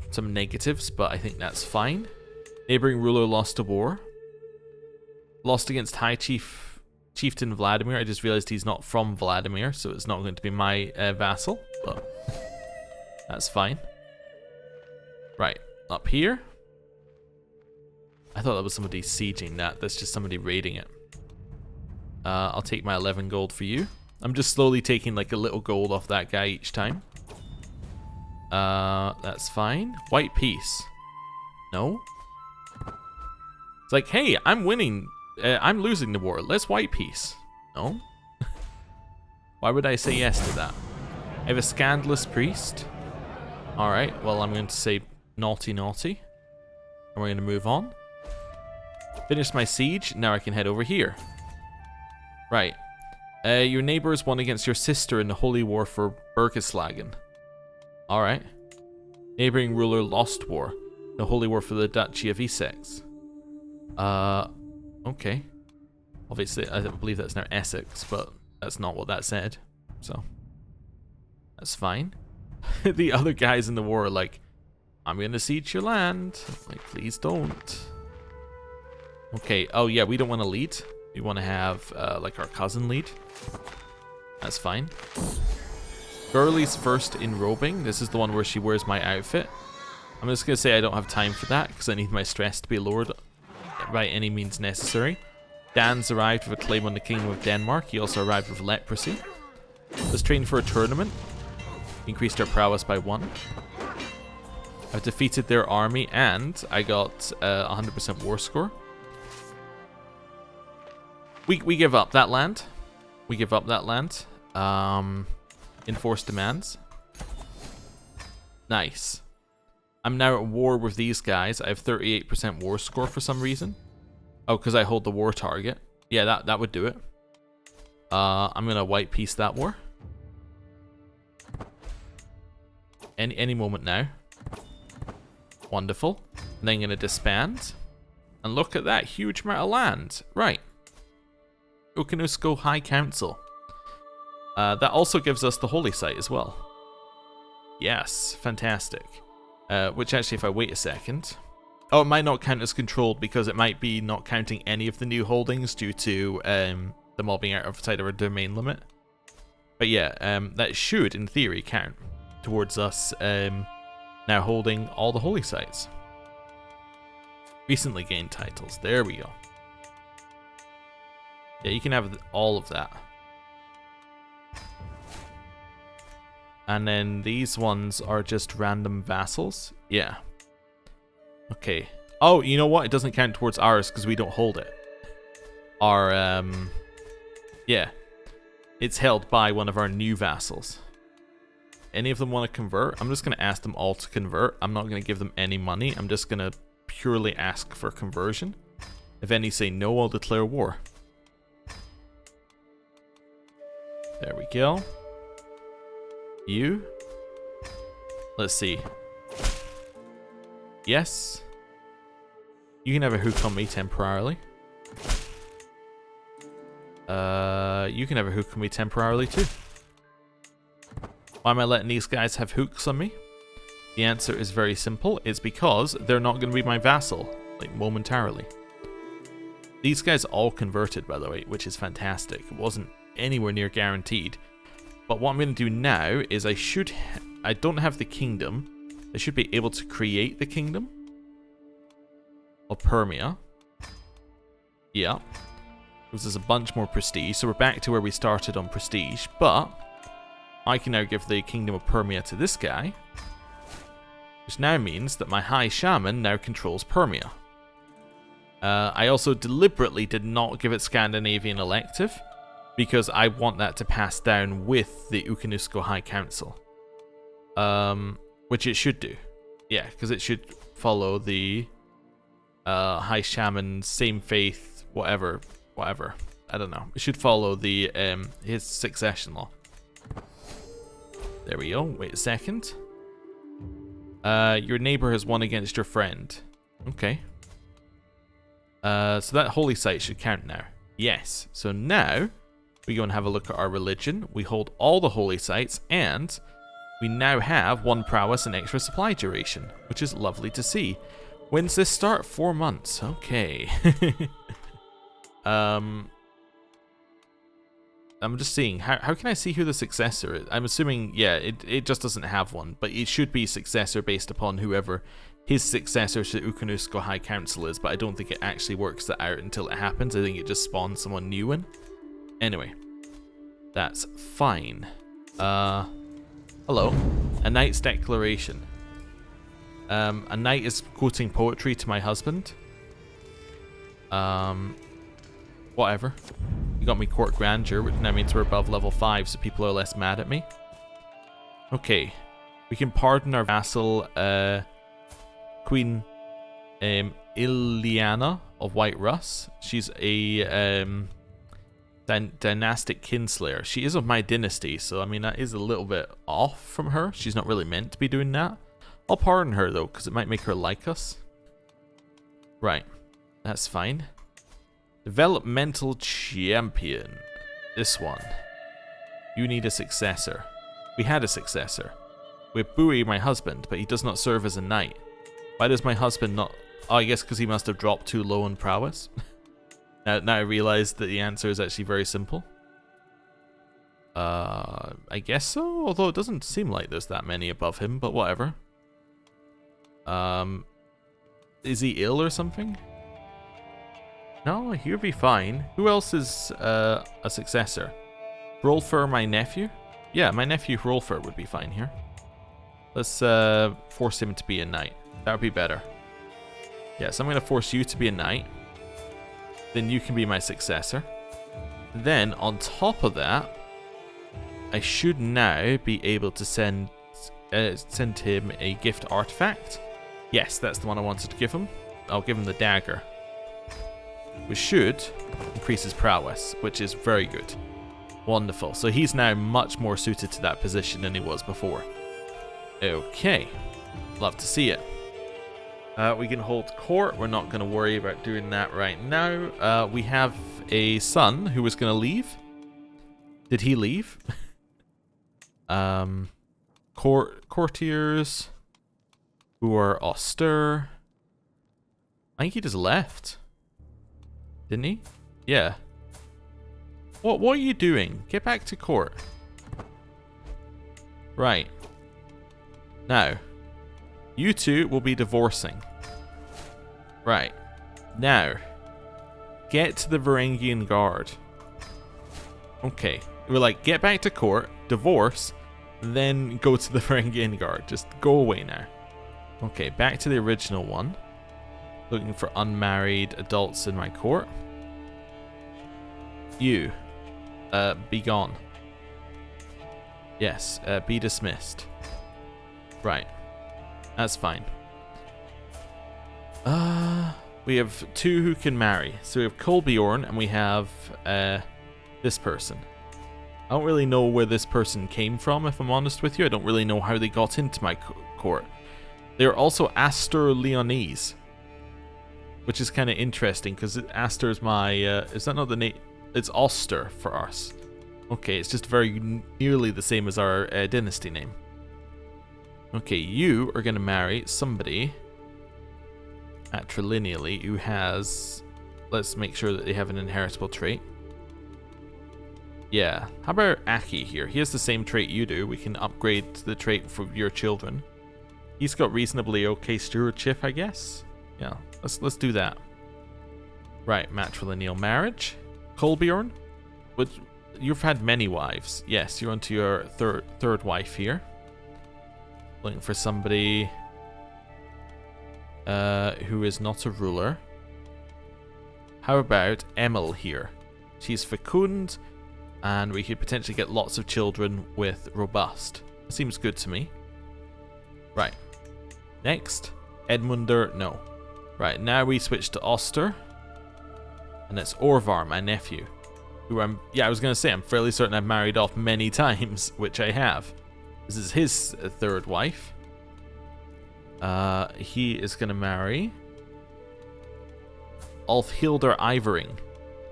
S1: some negatives, but I think that's fine. Neighboring ruler lost a war. Lost against High Chieftain Vladimir. I just realized he's not from Vladimir, so it's not going to be my vassal, but that's fine. Right, up here. I thought that was somebody sieging that. That's just somebody raiding it. I'll take my 11 gold for you. I'm just slowly taking like a little gold off that guy each time. That's fine. White peace. No? It's like, hey, I'm winning. I'm losing the war. Let's white peace. No? Why would I say yes to that? I have a scandalous priest. Alright, well, I'm going to say naughty naughty. And we're going to move on. Finish my siege. Now I can head over here. Right. Your neighbors won against your sister in the holy war for Bergeslagen. Alright. Neighboring ruler lost war. The holy war for the Duchy of Essex. Okay. Obviously, I believe that's now Essex, but that's not what that said. So, that's fine. The other guys in the war are like, I'm gonna siege your land. Like, please don't. Okay, oh yeah, we don't want to lead. We want to have, like, our cousin lead. That's fine. Burley's first in robing. This is the one where she wears my outfit. I'm just gonna say I don't have time for that, because I need my stress to be lowered by any means necessary. Dan's arrived with a claim on the Kingdom of Denmark. He also arrived with leprosy. Let's train for a tournament. Increased our prowess by 1. I've defeated their army and I got 100% war score. We give up that land. We give up that land. Enforce demands. Nice. I'm now at war with these guys. I have 38% war score for some reason. Oh, because I hold the war target. Yeah, that would do it. I'm gonna white peace that war. Any moment now. Wonderful. And then I'm gonna disband. And look at that huge amount of land. Right. Ukanusko High Council. That also gives us the holy site as well. Yes, fantastic. Which actually, if I wait a second... Oh, it might not count as controlled because it might be not counting any of the new holdings due to the mobbing outside of our domain limit. But yeah, that should, in theory, count towards us now holding all the holy sites. Recently gained titles. There we go. Yeah, you can have all of that. And then these ones are just random vassals. Yeah. Okay. Oh, you know what? It doesn't count towards ours because we don't hold it. Our, yeah. It's held by one of our new vassals. Any of them want to convert? I'm just going to ask them all to convert. I'm not going to give them any money. I'm just going to purely ask for conversion. If any say no, I'll declare war. There we go. You? Let's see. Yes. You can have a hook on me temporarily. You can have a hook on me temporarily too. Why am I letting these guys have hooks on me? The answer is very simple. It's because they're not going to be my vassal, like momentarily. These guys all converted, by the way, which is fantastic. It wasn't anywhere near guaranteed. But what I'm going to do now is I don't have the kingdom. I should be able to create the kingdom of Permia. Yeah. Because there's a bunch more prestige. So we're back to where we started on prestige. But I can now give the kingdom of Permia to this guy. Which now means that my high shaman now controls Permia. I also deliberately did not give it Scandinavian elective. Because I want that to pass down with the Ukanusko High Council. Which it should do. Yeah, because it should follow the High Shaman, same faith, whatever. I don't know. It should follow the his succession law. There we go. Wait a second. Your neighbor has won against your friend. Okay. So that holy site should count now. Yes. So now we go and have a look at our religion. We hold all the holy sites, and we now have 1 prowess and extra supply duration, which is lovely to see. When's this start? 4 months. Okay. I'm just seeing, how can I see who the successor is? I'm assuming, yeah, it just doesn't have one, but it should be successor based upon whoever his successor to Ukanusko High Council is, but I don't think it actually works that out until it happens. I think it just spawns someone new in. Anyway, that's fine. Hello. A knight's declaration. A knight is quoting poetry to my husband. Whatever. You got me court grandeur, which now means we're above level 5, so people are less mad at me. Okay. We can pardon our vassal, Queen Ileana of White Russ. She's a dynastic kinslayer. She is of my dynasty, so I mean that is a little bit off from her. She's not really meant to be doing that. I'll pardon her though, because it might make her like us. Right, that's fine. Developmental champion. This one. You need a successor. We had a successor. We have Bowie, my husband, but he does not serve as a knight. Why does my husband not... Oh, I guess because he must have dropped too low in prowess. Now I realize that the answer is actually very simple. I guess so, although it doesn't seem like there's that many above him, but whatever. Is he ill or something? No, he would be fine. Who else is a successor? Rolfer, my nephew? Yeah, my nephew Rolfer would be fine here. Let's force him to be a knight. That would be better. Yes, I'm going to force you to be a knight. Then you can be my successor. Then, on top of that, I should now be able to send him a gift artifact. Yes, that's the one I wanted to give him. I'll give him the dagger, which should increase his prowess, which is very good. Wonderful. So he's now much more suited to that position than he was before. Okay. Love to see it. We can hold court. We're not going to worry about doing that right now. We have a son who was going to leave. Did he leave? Courtiers who are austere. I think he just left. Didn't he? Yeah. What are you doing? Get back to court. Right. Now, you two will be divorcing. Right. Now, get to the Varangian Guard. Okay. We're like, get back to court, divorce, then go to the Varangian Guard. Just go away now. Okay, back to the original one. Looking for unmarried adults in my court. You. Be gone. Yes, be dismissed. Right. That's fine. We have two who can marry. So we have Kolbjorn and we have this person. I don't really know where this person came from, if I'm honest with you. I don't really know how they got into my court. They're also Astor Leonese, which is kind of interesting because Astor is my... is that not the name? It's Oster for us. Okay, it's just very nearly the same as our dynasty name. Okay, you are going to marry somebody matrilineally who has... Let's make sure that they have an inheritable trait. Yeah. How about Aki here? He has the same trait you do. We can upgrade the trait for your children. He's got reasonably okay stewardship, I guess. Yeah, let's do that. Right, matrilineal marriage. Kolbjorn, but you've had many wives. Yes, you're onto your third wife here. Looking for somebody who is not a ruler. How about Emil here? She's fecund, and we could potentially get lots of children with robust. That seems good to me. Right. Next, Edmunder, no. Right, now we switch to Oster. And it's Orvar, my nephew. Who I was going to say, I'm fairly certain I've married off many times, which I have. This is his third wife. He is going to marry Ulfhildr Ivering,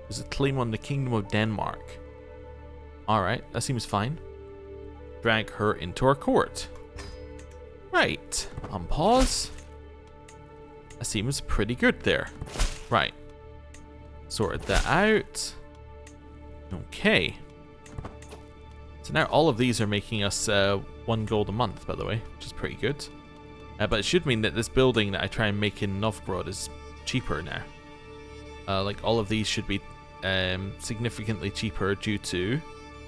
S1: who's a claim on the Kingdom of Denmark. Alright, that seems fine. Drag her into our court. Right, on pause. That seems pretty good there. Right. Sorted that out. Okay. So now all of these are making us 1 gold a month, by the way, which is pretty good. But it should mean that this building that I try and make in Novgorod is cheaper now. Like all of these should be significantly cheaper due to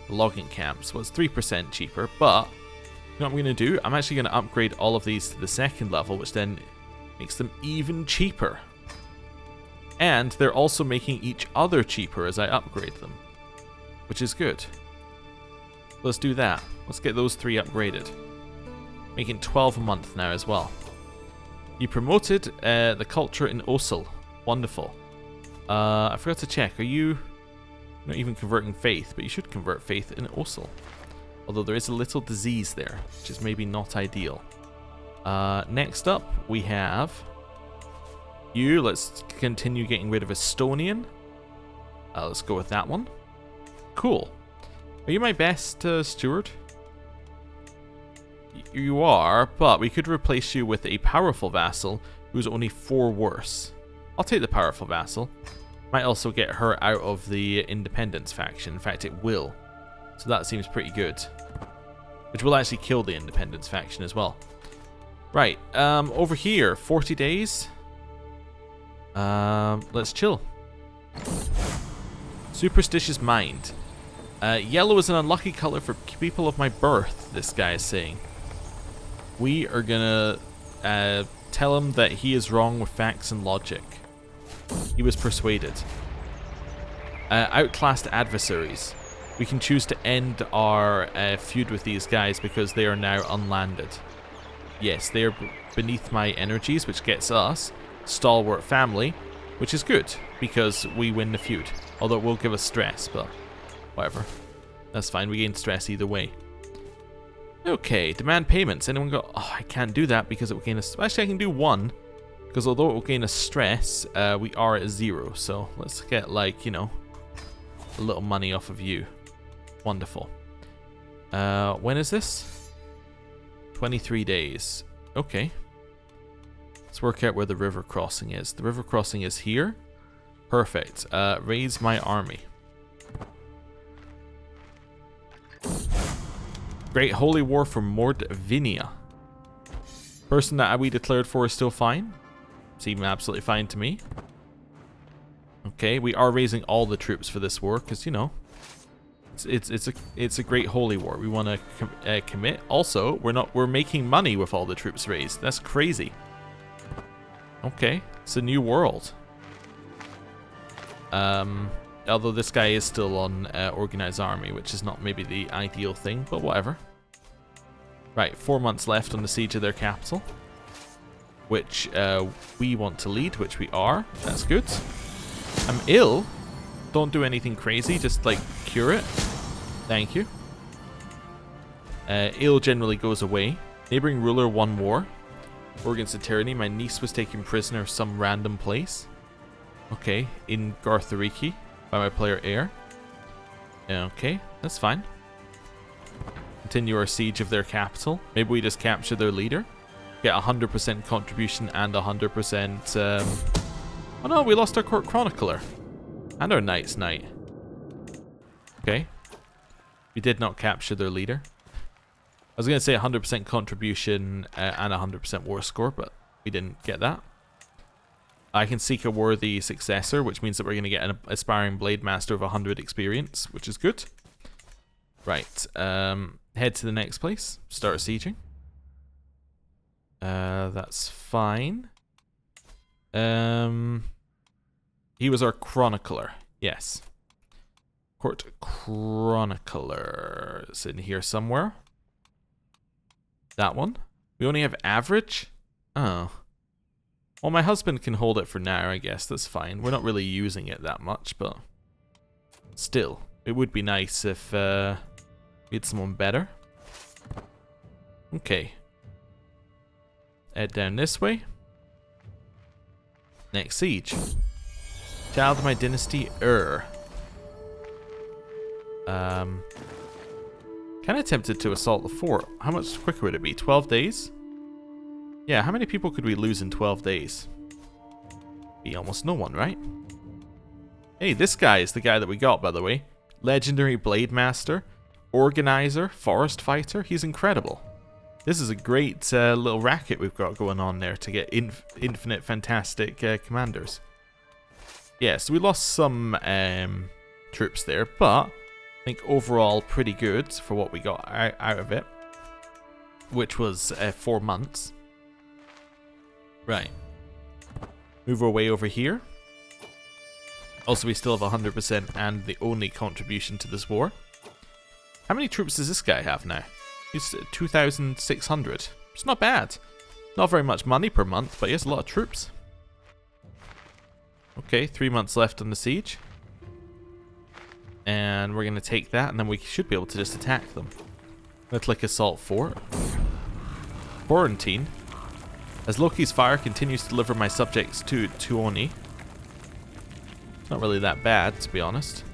S1: the logging camps. Well, it's 3% cheaper, but know what I'm going to do? I'm actually going to upgrade all of these to the second level, which then makes them even cheaper. And they're also making each other cheaper as I upgrade them, which is good. Let's do that. Let's get those 3 upgraded. Making 12 a month now as well. You promoted the culture in Osel. Wonderful. I forgot to check. Are you not even converting faith? But you should convert faith in Osel. Although there is a little disease there, which is maybe not ideal. Next up, we have you. Let's continue getting rid of Estonian. Let's go with that one. Cool. Are you my best steward? You are, but we could replace you with a powerful vassal who's only 4 worse. I'll take the powerful vassal. Might also get her out of the independence faction. In fact, it will. So that seems pretty good. Which will actually kill the independence faction as well. Right, over here, 40 days. Let's chill. Superstitious mind. Yellow is an unlucky color for people of my birth, this guy is saying. We are gonna tell him that he is wrong with facts and logic. He was persuaded. Outclassed adversaries. We can choose to end our feud with these guys because they are now unlanded. Yes, they are beneath my energies, which gets us stalwart family, which is good because we win the feud. Although it will give us stress, but whatever. That's fine, we gain stress either way. Okay, demand payments. Anyone go, oh, I can't do that because it will gain us. Actually, I can do 1, because although it will gain us stress, we are at 0. So let's get, like, you know, a little money off of you. Wonderful. When is this? 23 days. Okay. Let's work out where the river crossing is. The river crossing is here. Perfect. Raise my army. Great Holy War for Mordvinia. Person that we declared for is still fine. Seem absolutely fine to me. Okay, we are raising all the troops for this war because, you know, it's a great holy war. We want to commit. Also, we're making money with all the troops raised. That's crazy. Okay, it's a new world. Although this guy is still on organized army, which is not maybe the ideal thing, but whatever. Right, 4 months left on the siege of their capital, which we want to lead, which we are. That's good. I'm ill. Don't do anything crazy, just like cure it. Thank you. Ill generally goes away. Neighboring ruler won war. War against the tyranny. My niece was taken prisoner some random place. Okay, in Garthariki by my player Air. Okay, that's fine. Continue our siege of their capital. Maybe we just capture their leader. Get 100% contribution and 100%... Oh no, we lost our court chronicler. And our knight's knight. Okay. We did not capture their leader. I was going to say 100% contribution and 100% war score, but we didn't get that. I can seek a worthy successor, which means that we're going to get an aspiring blade master of 100 experience, which is good. Right. Head to the next place. Start sieging. That's fine. He was our chronicler. Yes. Court chronicler is in here somewhere. That one. We only have average? Oh. Well, my husband can hold it for now, I guess. That's fine. We're not really using it that much, but still, it would be nice if we had someone better. Okay. Head down this way. Next siege. Child of my dynasty, Kind of tempted to assault the fort. How much quicker would it be? 12 days? Yeah, how many people could we lose in 12 days? Be almost no one, right? Hey, this guy is the guy that we got, by the way. Legendary Blade Master, Organizer, Forest Fighter. He's incredible. This is a great little racket we've got going on there to get infinite fantastic commanders. Yeah, so we lost some troops there, but I think overall pretty good for what we got out of it. which was 4 months. Right. Move our way over here. Also, we still have 100% and the only contribution to this war. How many troops does this guy have now? He's 2,600. It's not bad. Not very much money per month, but he has a lot of troops. Okay, 3 months left on the siege. And we're going to take that, and then we should be able to just attack them. Let's click Assault Fort. Quarantine. As Loki's fire continues to deliver my subjects to Tuoni. It's not really that bad, to be honest.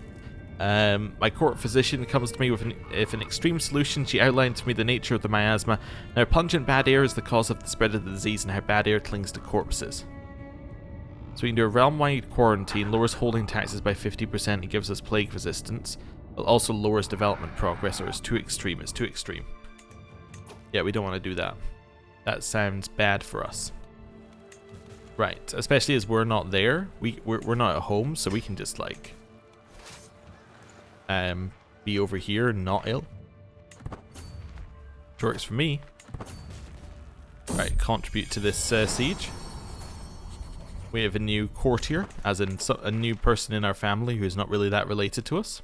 S1: My court physician comes to me with an extreme solution. She outlined to me the nature of the miasma. Now, pungent bad air is the cause of the spread of the disease and how bad air clings to corpses. So we can do a realm-wide quarantine, lowers holding taxes by 50%, and gives us plague resistance. It also lowers development progress, or it's too extreme. It's too extreme. Yeah, we don't want to do that. That sounds bad for us. Right, especially as we're not there. We're not at home, so we can just like be over here and not ill. Which works for me. Right, contribute to this siege. We have a new courtier, as in a new person in our family who's not really that related to us.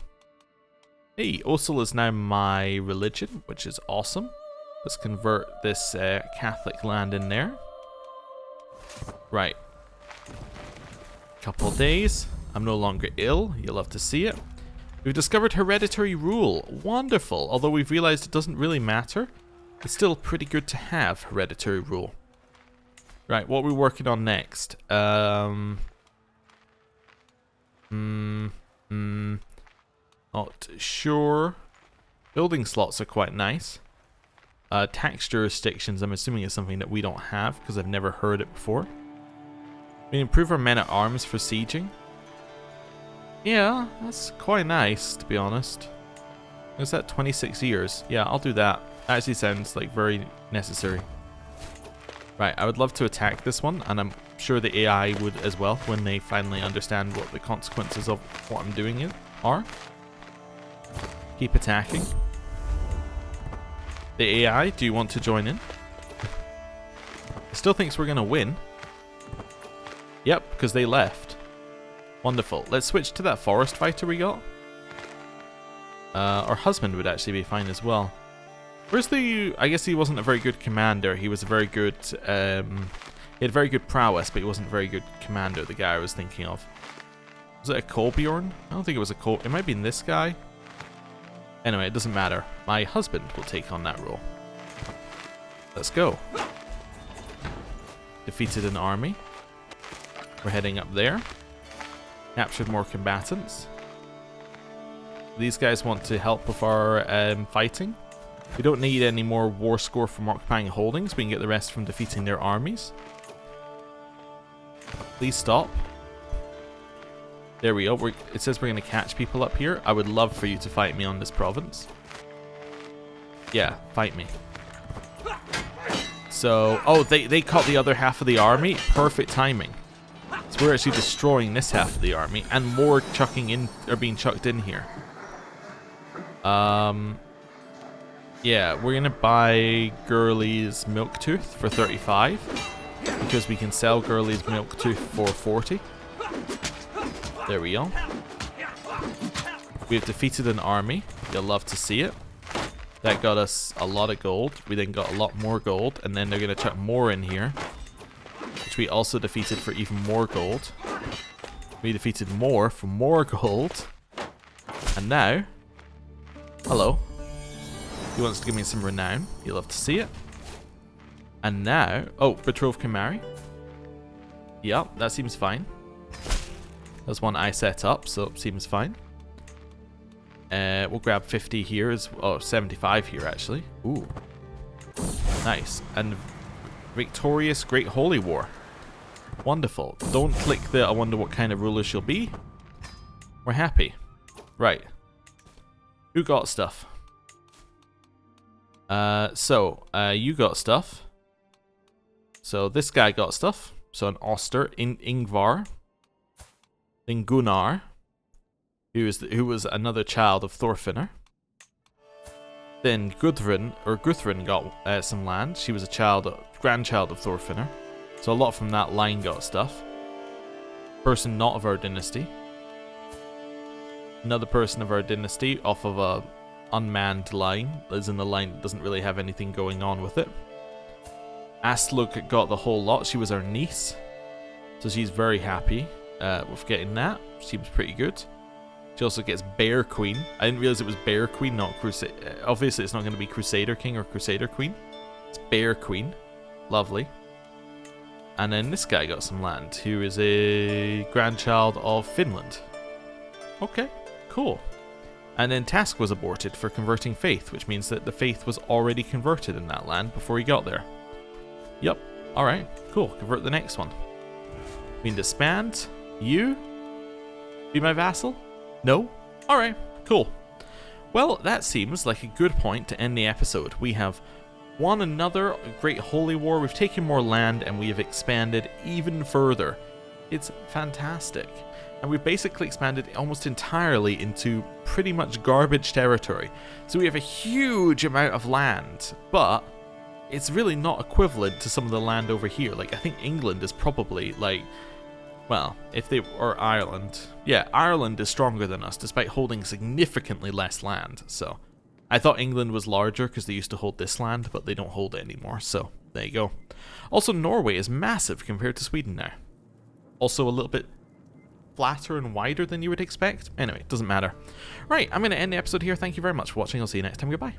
S1: Hey, Osil is now my religion, which is awesome. Let's convert this Catholic land in there. Right. Couple days. I'm no longer ill. You'll love to see it. We've discovered hereditary rule. Wonderful. Although we've realized it doesn't really matter, it's still pretty good to have hereditary rule. Right, what are we working on next? Not sure. Building slots are quite nice. Tax jurisdictions, I'm assuming, is something that we don't have because I've never heard it before. We improve our men at arms for sieging. Yeah, that's quite nice, to be honest. Is that 26 years? Yeah, I'll do that. That actually sounds like very necessary. Right, I would love to attack this one, and I'm sure the AI would as well when they finally understand what the consequences of what I'm doing are. Keep attacking. The AI, do you want to join in? It still thinks we're going to win. Yep, because they left. Wonderful. Let's switch to that forest fighter we got. Our husband would actually be fine as well. Where's the... I guess he wasn't a very good commander. He was a very good... he had very good prowess, but he wasn't a very good commander, the guy I was thinking of. Was it a Kolbjorn? I don't think it was a Kol... It might have been this guy. Anyway, it doesn't matter. My husband will take on that role. Let's go. Defeated an army. We're heading up there. Captured more combatants. These guys want to help with our fighting. We don't need any more war score from occupying holdings. We can get the rest from defeating their armies. Please stop. There we go. It says we're going to catch people up here. I would love for you to fight me on this province. Yeah, fight me. So, oh, they caught the other half of the army. Perfect timing. So we're actually destroying this half of the army, and more chucking in are being chucked in here. Yeah, we're gonna buy Gurley's Milktooth for 35 because we can sell Gurley's Milktooth for 40. There we go. We've defeated an army. You'll love to see it. That got us a lot of gold. We then got a lot more gold, and then they're gonna chuck more in here, which we also defeated for even more gold. We defeated more for more gold, and now, hello. He wants to give me some renown. You'll love to see it. And now... Oh, betrothed can marry. Yeah, that seems fine. That's one I set up, so it seems fine. We'll grab 50 here. 75 here, actually. Ooh. Nice. And victorious Great Holy War. Wonderful. Don't click the I wonder what kind of ruler she'll be. We're happy. Right. Who got stuff? You got stuff. So this guy got stuff. So an Oster, Ingvar, then Gunnar, who was another child of Thorfinnr. Then Guthrin got some land. She was a grandchild of Thorfinnr. So a lot from that line got stuff. Person not of our dynasty. Another person of our dynasty off of a unmanned line. As in the line that doesn't really have anything going on with it. Aslug got the whole lot. She was our niece. So she's very happy with getting that. Seems pretty good. She also gets Bear Queen. I didn't realize it was Bear Queen, not Crusader. Obviously, it's not going to be Crusader King or Crusader Queen. It's Bear Queen. Lovely. And then this guy got some land, who is a grandchild of Finland. Okay, cool. And then task was aborted for converting faith, which means that the faith was already converted in that land before he got there. Yep. Alright, cool. Convert the next one. We can disband. You? Be my vassal? No? Alright, cool. Well, that seems like a good point to end the episode. We have won another great holy war, we've taken more land, and we have expanded even further. It's fantastic. And we've basically expanded almost entirely into pretty much garbage territory. So we have a huge amount of land, but it's really not equivalent to some of the land over here. Like, I think England is probably, like, well, if they or Ireland. Yeah, Ireland is stronger than us, despite holding significantly less land. So, I thought England was larger because they used to hold this land, but they don't hold it anymore. So, there you go. Also, Norway is massive compared to Sweden now. Also, a little bit flatter and wider than you would expect. Anyway, doesn't matter. Right, I'm going to end the episode here. Thank you very much for watching. I'll see you next time. Goodbye.